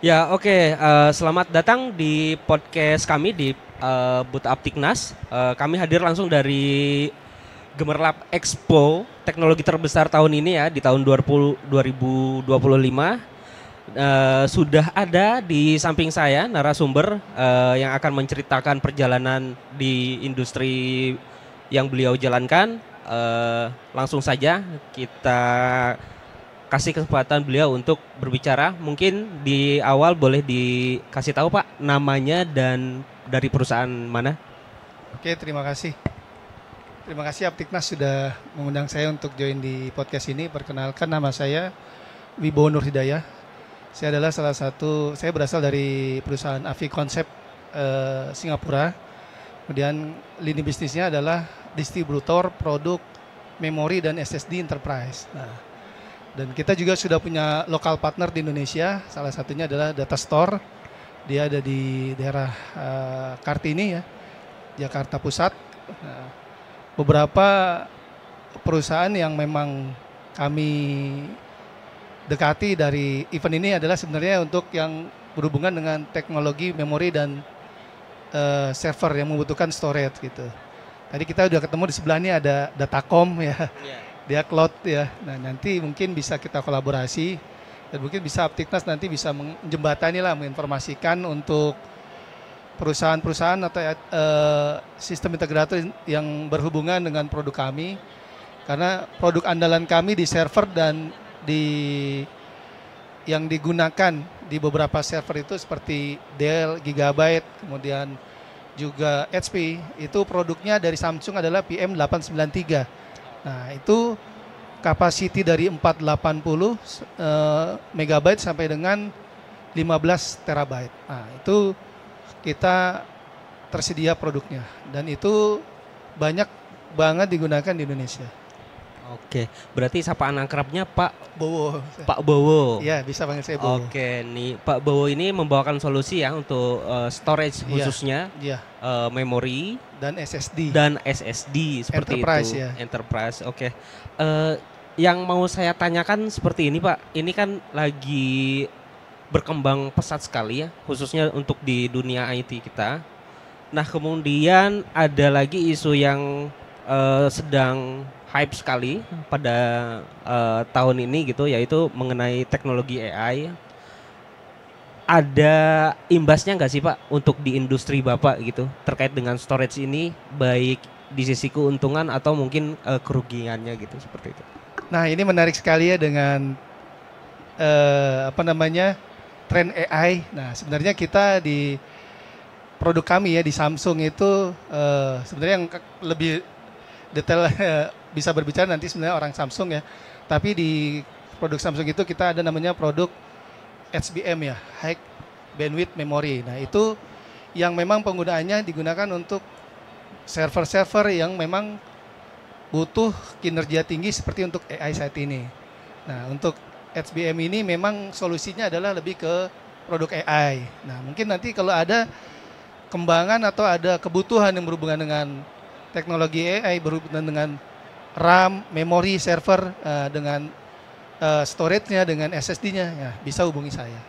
Ya, oke. Selamat datang di podcast kami di Booth Aptiknas. Kami hadir langsung dari Gemerlap Expo teknologi terbesar tahun ini ya di tahun 2025. Sudah ada di samping saya narasumber yang akan menceritakan perjalanan di industri yang beliau jalankan. Langsung saja kita kasih kesempatan beliau untuk berbicara. Mungkin di awal boleh dikasih tahu Pak namanya dan dari perusahaan mana? Oke, terima kasih. Terima kasih Aptiknas sudah mengundang saya untuk join di podcast ini. Perkenalkan, nama saya Wibowo Nur Hidayah. Saya berasal dari perusahaan Avi Concept Singapura. Kemudian lini bisnisnya adalah distributor produk memori dan SSD enterprise. Nah, dan kita juga sudah punya lokal partner di Indonesia. Salah satunya adalah Data Store. Dia ada di daerah Kartini ya, Jakarta Pusat. Nah, beberapa perusahaan yang memang kami dekati dari event ini adalah sebenarnya untuk yang berhubungan dengan teknologi memori dan server yang membutuhkan storage gitu. Tadi kita udah ketemu di sebelah ini ada Datacom ya, dia cloud ya. Nah nanti mungkin bisa kita kolaborasi dan mungkin bisa Aptiknas nanti bisa menjembatani lah, menginformasikan untuk perusahaan-perusahaan atau sistem integrator yang berhubungan dengan produk kami, karena produk andalan kami di server dan di yang digunakan di beberapa server itu seperti Dell, Gigabyte, kemudian juga HP, itu produknya dari Samsung adalah PM893. Nah itu kapasiti dari 480 megabyte sampai dengan 15 terabyte. Nah itu kita tersedia produknya dan itu banyak banget digunakan di Indonesia. Oke, berarti sapaan akrabnya Pak Bowo. Pak Bowo. Iya, bisa panggil saya Bowo. Oke, nih Pak Bowo ini membawakan solusi ya untuk storage Iya, khususnya iya. memori Dan SSD. dan SSD seperti Enterprise itu. ya. Enterprise. Oke. Eh, yang mau saya tanyakan seperti ini Pak. Ini kan lagi berkembang pesat sekali ya, khususnya untuk di dunia IT kita. Nah, kemudian ada lagi isu yang sedang hype sekali pada tahun ini gitu, yaitu mengenai teknologi AI. Ada imbasnya nggak sih Pak untuk di industri Bapak gitu terkait dengan storage ini, baik di sisi keuntungan atau mungkin kerugiannya gitu seperti itu? Nah, ini menarik sekali ya dengan apa namanya? Tren AI. Nah, sebenarnya kita di produk kami ya di Samsung itu sebenarnya yang lebih detail bisa berbicara nanti sebenarnya orang Samsung ya. Tapi di produk Samsung itu kita ada namanya produk HBM ya, High Bandwidth Memory. Nah, itu yang memang penggunaannya digunakan untuk server-server yang memang butuh kinerja tinggi seperti untuk AI saat ini. Nah, untuk HBM ini memang solusinya adalah lebih ke produk AI. Nah, mungkin nanti kalau ada kembangan atau ada kebutuhan yang berhubungan dengan teknologi AI, berhubungan dengan RAM, memori, server, dengan storage-nya, dengan SSD-nya, ya bisa hubungi saya.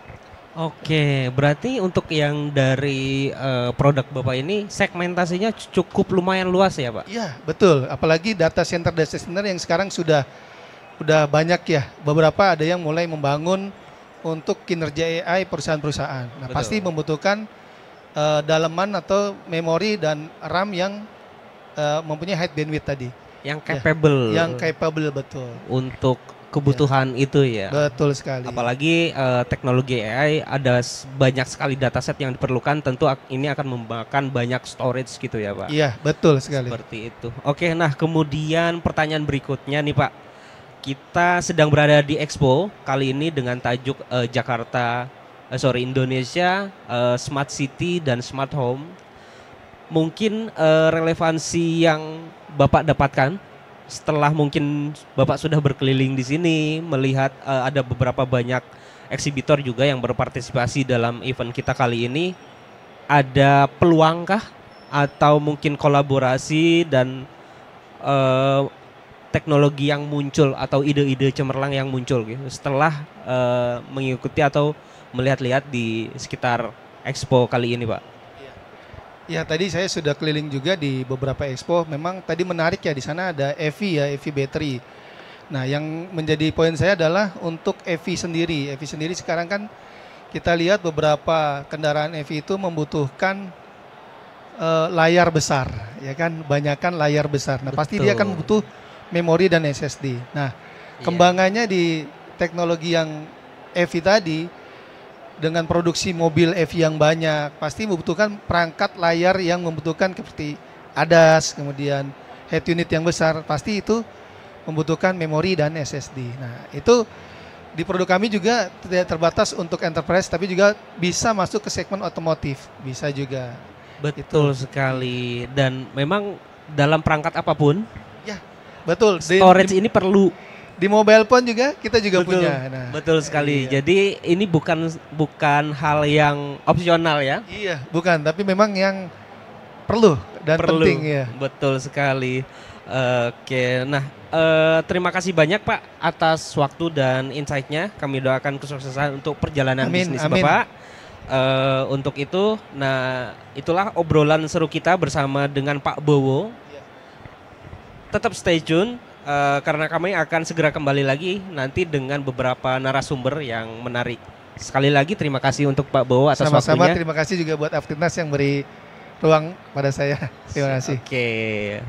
Oke, berarti untuk yang dari produk Bapak ini segmentasinya cukup lumayan luas ya Pak? Iya, betul. Apalagi data center yang sekarang udah banyak ya. Beberapa ada yang mulai membangun untuk kinerja AI perusahaan-perusahaan. Nah, Betul. pasti membutuhkan daleman atau memori dan RAM yang mempunyai high bandwidth tadi. Yang Ya, capable. yang capable betul. Untuk kebutuhan itu ya. Betul sekali. Apalagi teknologi AI ada banyak sekali dataset yang diperlukan, tentu ini akan memakan banyak storage gitu ya Pak. Iya, betul sekali. Seperti itu. Oke, nah kemudian pertanyaan berikutnya nih Pak. Kita sedang berada di Expo kali ini dengan tajuk Indonesia Smart City dan Smart Home. Mungkin relevansi yang Bapak dapatkan setelah mungkin Bapak sudah berkeliling di sini, melihat ada beberapa banyak eksibitor juga yang berpartisipasi dalam event kita kali ini, ada peluangkah atau mungkin kolaborasi dan eh, teknologi yang muncul atau ide-ide cemerlang yang muncul gitu setelah mengikuti atau melihat-lihat di sekitar Expo kali ini, Pak? Ya, tadi saya sudah keliling juga di beberapa expo. Memang tadi menarik ya, di sana ada EV ya, EV battery. Nah, yang menjadi poin saya adalah untuk EV sendiri. EV sendiri sekarang kan kita lihat beberapa kendaraan EV itu membutuhkan layar besar, ya kan? Banyakan layar besar. Nah, pasti dia akan Betul. butuh memori dan SSD. Nah, Iya. kembangannya di teknologi yang EV tadi dengan produksi mobil EV yang banyak, pasti membutuhkan perangkat layar yang membutuhkan seperti ADAS, kemudian head unit yang besar, pasti itu membutuhkan memori dan SSD. Nah, itu di produk kami juga tidak terbatas untuk enterprise, tapi juga bisa masuk ke segmen otomotif, bisa juga. Betul Itu. sekali. Dan memang dalam perangkat apapun, Ya, betul. storage ini perlu. Di mobile phone juga kita juga Betul. punya. Nah, Betul sekali. iya. Jadi ini bukan hal yang opsional ya. Iya, bukan, tapi memang yang perlu dan Perlu. penting ya. Betul sekali. Oke, nah terima kasih banyak Pak atas waktu dan insight-nya. Kami doakan kesuksesan untuk perjalanan Amin, bisnis amin. Bapak. Untuk itu, nah itulah obrolan seru kita bersama dengan Pak Bowo. Tetap stay tune karena kami akan segera kembali lagi nanti dengan beberapa narasumber yang menarik. Sekali lagi terima kasih untuk Pak Bowo atas Sama-sama, waktunya. terima kasih juga buat Afternas yang beri ruang pada saya. Terima kasih. Oke.